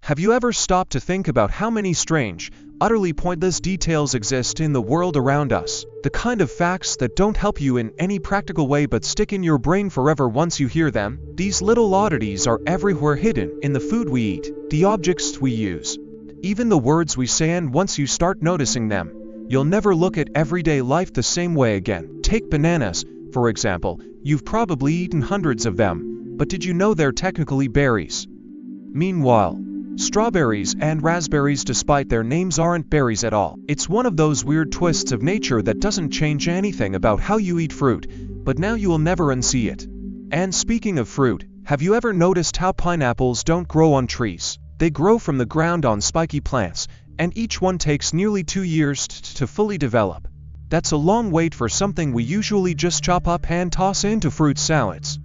Have you ever stopped to think about how many strange, utterly pointless details exist in the world around us? The kind of facts that don't help you in any practical way but stick in your brain forever once you hear them? These little oddities are everywhere, hidden in the food we eat, the objects we use, even the words we say, and once you start noticing them, you'll never look at everyday life the same way again. Take bananas, for example. You've probably eaten hundreds of them, but did you know they're technically berries? Meanwhile, strawberries and raspberries, despite their names, aren't berries at all. It's one of those weird twists of nature that doesn't change anything about how you eat fruit, but now you will never unsee it. And speaking of fruit, have you ever noticed how pineapples don't grow on trees? They grow from the ground on spiky plants, and each one takes nearly 2 years to fully develop. That's a long wait for something we usually just chop up and toss into fruit salads.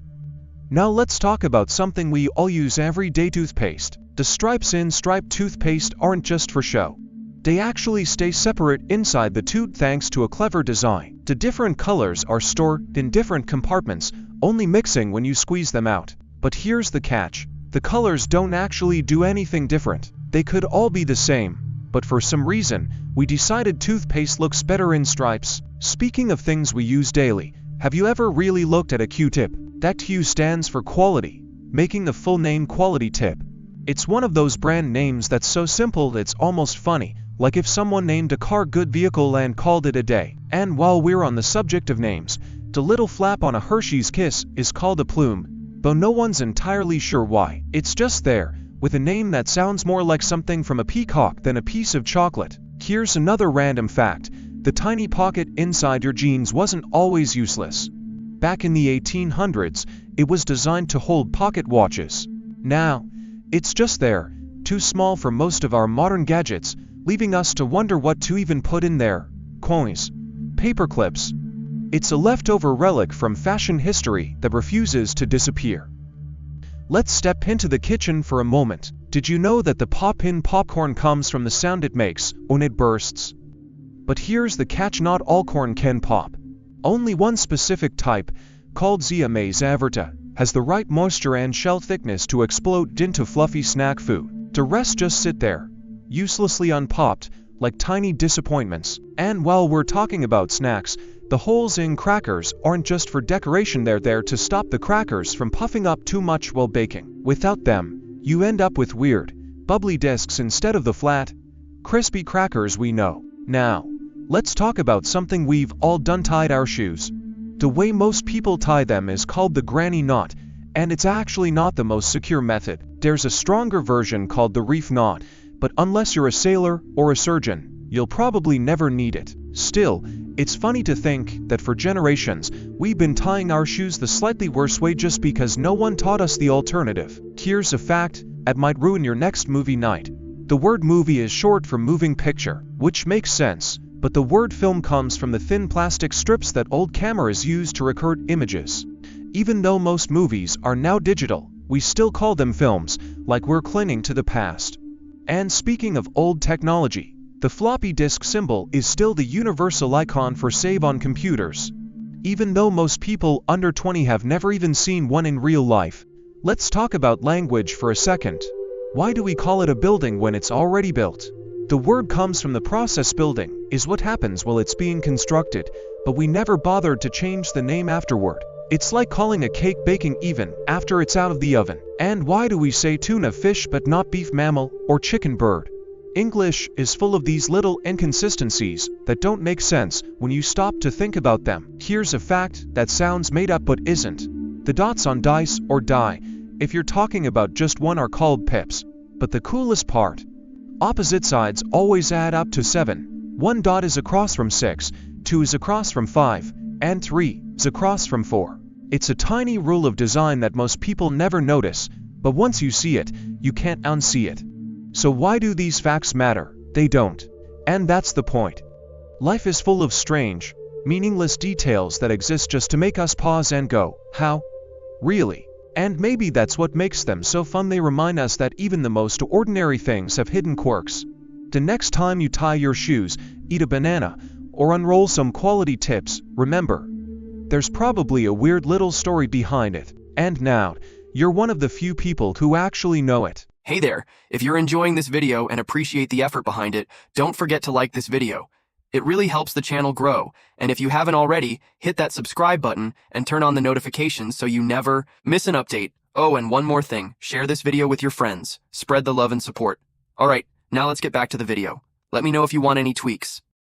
Now let's talk about something we all use every day: toothpaste. The stripes in striped toothpaste aren't just for show. They actually stay separate inside the tube thanks to a clever design. The different colors are stored in different compartments, only mixing when you squeeze them out. But here's the catch. The colors don't actually do anything different. They could all be the same, but for some reason, we decided toothpaste looks better in stripes. Speaking of things we use daily, have you ever really looked at a Q-tip? That Q stands for quality, making the full name Quality Tip. It's one of those brand names that's so simple it's almost funny, like if someone named a car Good Vehicle and called it a day. And while we're on the subject of names, the little flap on a Hershey's Kiss is called a plume, though no one's entirely sure why. It's just there, with a name that sounds more like something from a peacock than a piece of chocolate. Here's another random fact. The tiny pocket inside your jeans wasn't always useless. Back in the 1800s, it was designed to hold pocket watches. Now, it's just there, too small for most of our modern gadgets, leaving us to wonder what to even put in there. Coins, paper clips. It's a leftover relic from fashion history that refuses to disappear. Let's step into the kitchen for a moment. Did you know that the pop-in popcorn comes from the sound it makes when it bursts? But here's the catch: not all corn can pop. Only one specific type, called Zea mays averta, has the right moisture and shell thickness to explode into fluffy snack food. The rest just sit there, uselessly unpopped, like tiny disappointments. And while we're talking about snacks, the holes in crackers aren't just for decoration, they're there to stop the crackers from puffing up too much while baking. Without them, you end up with weird, bubbly discs instead of the flat, crispy crackers we know. Now, let's talk about something we've all done: tied our shoes. The way most people tie them is called the granny knot, and it's actually not the most secure method. There's a stronger version called the reef knot, but unless you're a sailor or a surgeon, you'll probably never need it. Still, it's funny to think that for generations, we've been tying our shoes the slightly worse way just because no one taught us the alternative. Here's a fact that might ruin your next movie night. The word movie is short for moving picture, which makes sense, but the word film comes from the thin plastic strips that old cameras used to record images. Even though most movies are now digital, we still call them films, like we're clinging to the past. And speaking of old technology, the floppy disk symbol is still the universal icon for save on computers. Even though most people under 20 have never even seen one in real life. Let's talk about language for a second. Why do we call it a building when it's already built? The word comes from the process. Building is what happens while it's being constructed, but we never bothered to change the name afterward. It's like calling a cake baking even after it's out of the oven. And why do we say tuna fish but not beef mammal or chicken bird? English is full of these little inconsistencies that don't make sense when you stop to think about them. Here's a fact that sounds made up but isn't. The dots on dice or die, if you're talking about just one, are called pips. But the coolest part, opposite sides always add up to 7. 1 dot is across from 6, 2 is across from 5, and 3 is across from 4. It's a tiny rule of design that most people never notice, but once you see it, you can't unsee it. So why do these facts matter? They don't. And that's the point. Life is full of strange, meaningless details that exist just to make us pause and go, how? Really? And maybe that's what makes them so fun. They remind us that even the most ordinary things have hidden quirks. The next time you tie your shoes, eat a banana, or unroll some quality tips, remember, there's probably a weird little story behind it. And now, you're one of the few people who actually know it. Hey there, if you're enjoying this video and appreciate the effort behind it, don't forget to like this video. It really helps the channel grow, and if you haven't already, hit that subscribe button and turn on the notifications so you never miss an update. Oh, and one more thing, share this video with your friends. Spread the love and support. Alright, now let's get back to the video. Let me know if you want any tweaks.